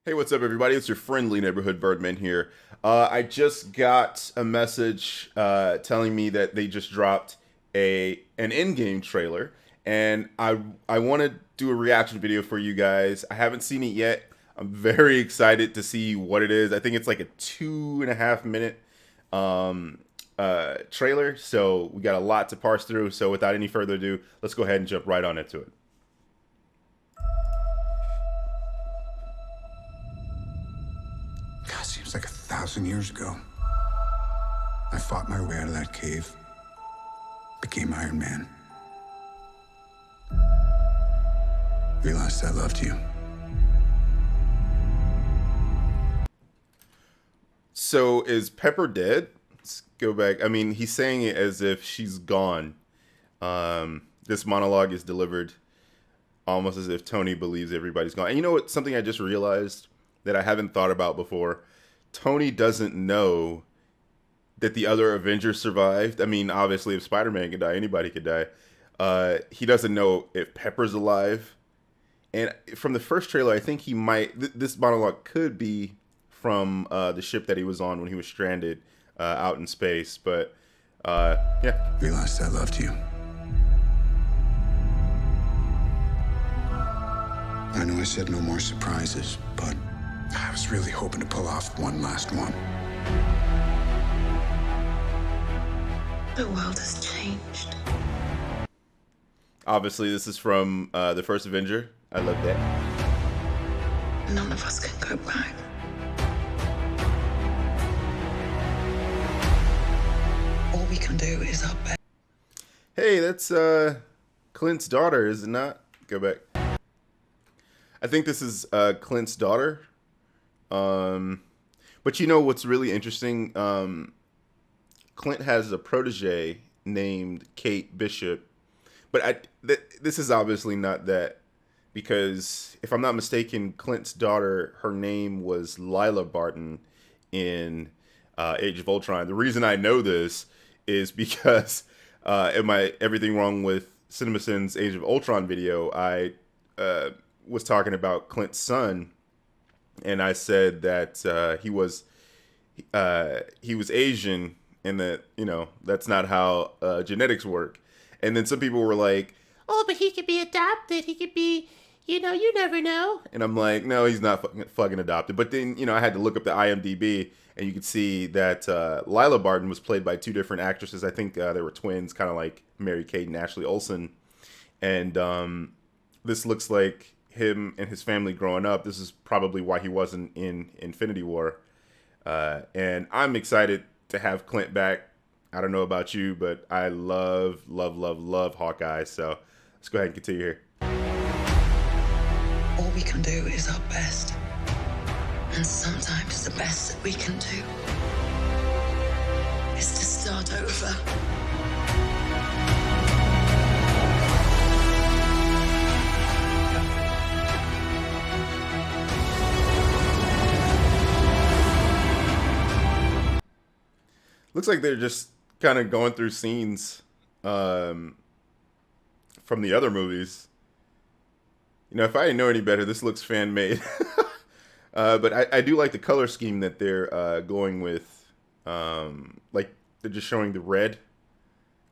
Hey, what's up, everybody? It's your friendly neighborhood Birdman here. I just got a message telling me that they just dropped an Endgame trailer, and I want to do a reaction video for you guys. I haven't seen it yet. I'm very excited to see what it is. I think it's like a 2.5 minute trailer, so we got a lot to parse through. So without any further ado, let's go ahead and jump right on into it. God, seems like 1,000 years ago. I fought my way out of that cave, became Iron Man. Realized I loved you. So is Pepper dead? Let's go back. I mean, he's saying it as if she's gone. This monologue is delivered almost as if Tony believes everybody's gone. And you know what? Something I just realized that I haven't thought about before. Tony doesn't know that the other Avengers survived. I mean, obviously, if Spider-Man could die, anybody could die. He doesn't know if Pepper's alive. And from the first trailer, I think he might... this monologue could be from the ship that he was on when he was stranded out in space. But, yeah. Realized I loved you. I know I said no more surprises, but I was really hoping to pull off one last one. The world has changed. Obviously, this is from the first Avenger. I love that. None of us can go back. All we can do is our best. Hey, that's Clint's daughter, is it not? Go back. I think this is Clint's daughter. But you know what's really interesting? Clint has a protege named Kate Bishop. But this is obviously not that. Because if I'm not mistaken, Clint's daughter, her name was Lila Barton in Age of Ultron. The reason I know this is because in my Everything Wrong with CinemaSins Age of Ultron video, I was talking about Clint's son, and I said that he was Asian, and that, you know, that's not how genetics work. And then some people were like, "Oh, but he could be adopted. He could be, you know, you never know." And I'm like, no, he's not fucking adopted. But then, you know, I had to look up the IMDb, and you could see that Lila Barton was played by two different actresses. I think they were twins, kind of like Mary-Kate and Ashley Olsen. And this looks like him and his family growing up. This is probably why he wasn't in Infinity War. And I'm excited to have Clint back. I don't know about you, but I love Hawkeye. So let's go ahead and continue here. All we can do is our best. And sometimes the best that we can do is to start over. Looks like they're just kind of going through scenes from the other movies. You know, if I didn't know any better, this looks fan-made. But I do like the color scheme that they're going with. Like, they're just showing the red.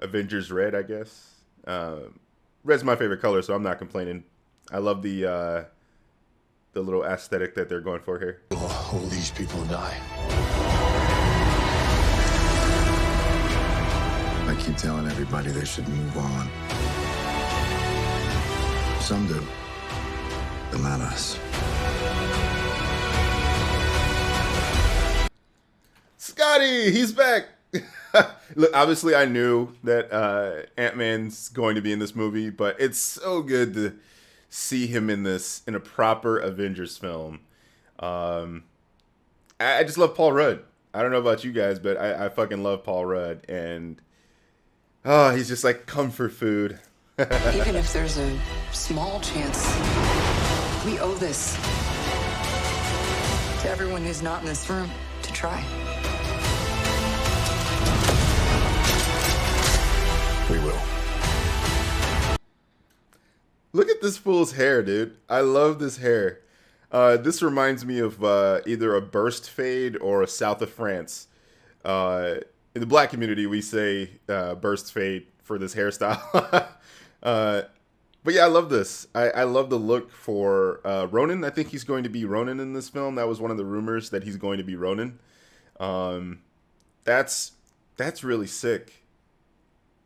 Avengers red, I guess. Red's my favorite color, so I'm not complaining. I love the little aesthetic that they're going for here. All these people die. I keep telling everybody they should move on. Some do, but not us. Scotty, he's back. Look, obviously I knew that Ant-Man's going to be in this movie, but it's so good to see him in a proper Avengers film. I just love Paul Rudd. I don't know about you guys, but I fucking love Paul Rudd, and he's just like comfort food. Even if there's a small chance, we owe this to everyone who's not in this room to try. We will. Look at this fool's hair, dude. I love this hair. This reminds me of either a burst fade or a south of France. In the black community, we say burst fade for this hairstyle. But yeah, I love this. I love the look for Ronan. I think he's going to be Ronan in this film. That was one of the rumors that he's going to be Ronan. That's really sick.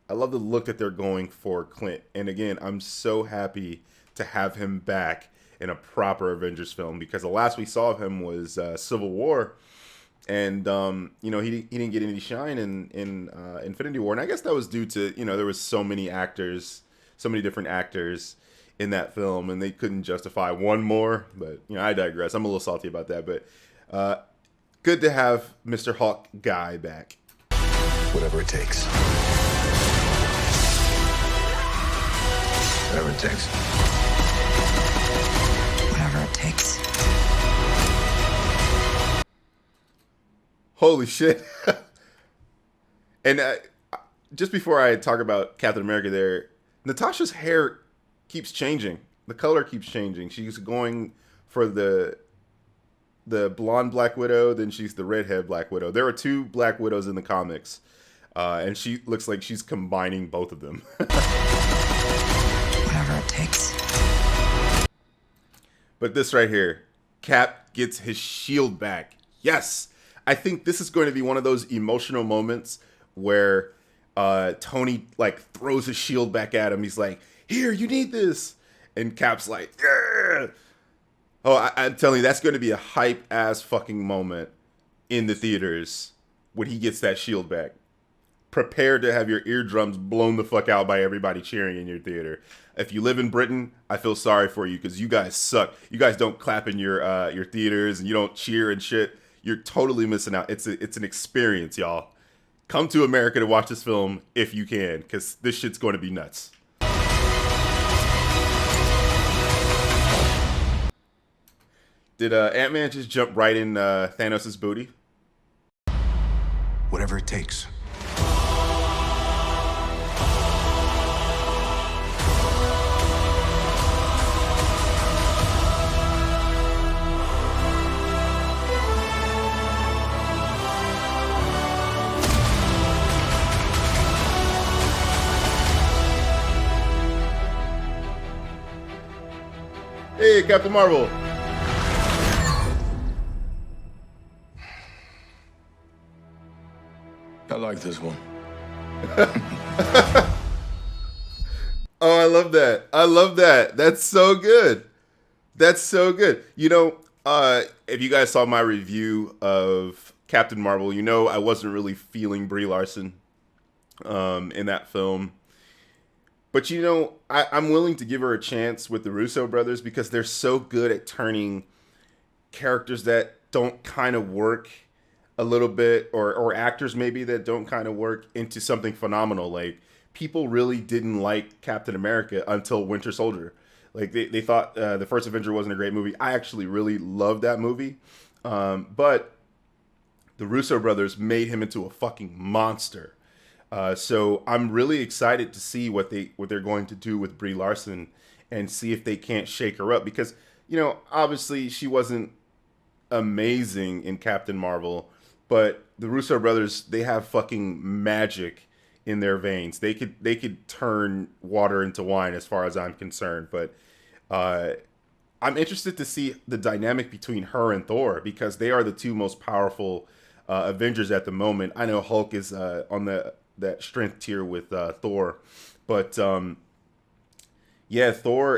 I love the look that they're going for Clint. And again, I'm so happy to have him back in a proper Avengers film, because the last we saw of him was Civil War. And, he didn't get any shine in Infinity War. And I guess that was due to, there was so many different actors in that film, and they couldn't justify one more. But, I digress. I'm a little salty about that. But good to have Mr. Hawk Guy back. Whatever it takes. Whatever it takes. Whatever it takes. Holy shit. And just before I talk about Captain America there, Natasha's hair keeps changing. The color keeps changing. She's going for the blonde Black Widow, then she's the redhead Black Widow. There are two Black Widows in the comics, and she looks like she's combining both of them. Whatever it takes. But this right here, Cap gets his shield back. Yes! I think this is going to be one of those emotional moments where Tony throws his shield back at him. He's like, "Here, you need this," and Cap's like, "Yeah." Oh, I'm telling you, that's going to be a hype ass fucking moment in the theaters when he gets that shield back. Prepare to have your eardrums blown the fuck out by everybody cheering in your theater. If you live in Britain, I feel sorry for you, because you guys suck. You guys don't clap in your theaters, and you don't cheer and shit. You're totally missing out. It's an experience, y'all. Come to America to watch this film if you can, because this shit's going to be nuts. Did Ant-Man just jump right in Thanos' booty? Whatever it takes. Hey, Captain Marvel. I like this one. Oh, I love that. I love that. That's so good. That's so good. If you guys saw my review of Captain Marvel, I wasn't really feeling Brie Larson in that film. But I'm willing to give her a chance with the Russo brothers, because they're so good at turning characters that don't kind of work a little bit, or actors maybe that don't kind of work, into something phenomenal. Like, people really didn't like Captain America until Winter Soldier. Like, they thought the first Avenger wasn't a great movie. I actually really loved that movie. But the Russo brothers made him into a fucking monster. So I'm really excited to see what they're going to do with Brie Larson, and see if they can't shake her up, because obviously she wasn't amazing in Captain Marvel, but the Russo brothers, they have fucking magic in their veins. They could turn water into wine, as far as I'm concerned. But I'm interested to see the dynamic between her and Thor, because they are the two most powerful Avengers at the moment. I know Hulk is on that strength tier with Thor, but Thor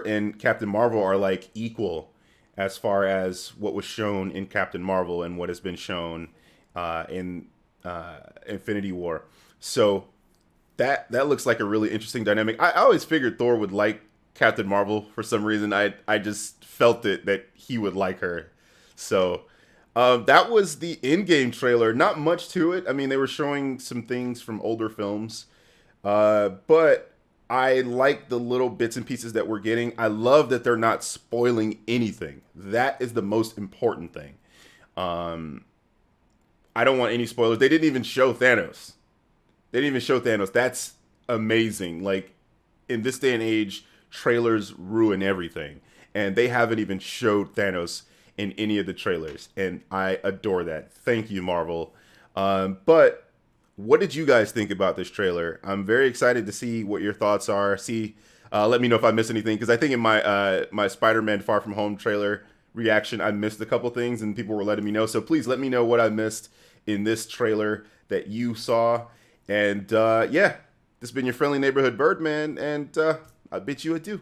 and Captain Marvel are like equal as far as what was shown in Captain Marvel and what has been shown in Infinity War. So that looks like a really interesting dynamic. I always figured Thor would like Captain Marvel for some reason. I just felt it that he would like her. So that was the Endgame trailer. Not much to it. I mean, they were showing some things from older films, but I like the little bits and pieces that we're getting. I love that they're not spoiling anything. That is the most important thing. I don't want any spoilers. They didn't even show Thanos. That's amazing. Like, in this day and age, trailers ruin everything. And they haven't even showed Thanos in any of the trailers, and I adore that. Thank you, Marvel. But what did you guys think about this trailer? I'm very excited to see what your thoughts are. Let me know if I missed anything, because I think in my my Spider-Man Far From Home trailer reaction, I missed a couple things, and people were letting me know. So please let me know what I missed in this trailer that you saw. And yeah, this has been your friendly neighborhood Birdman, and I bid you adieu.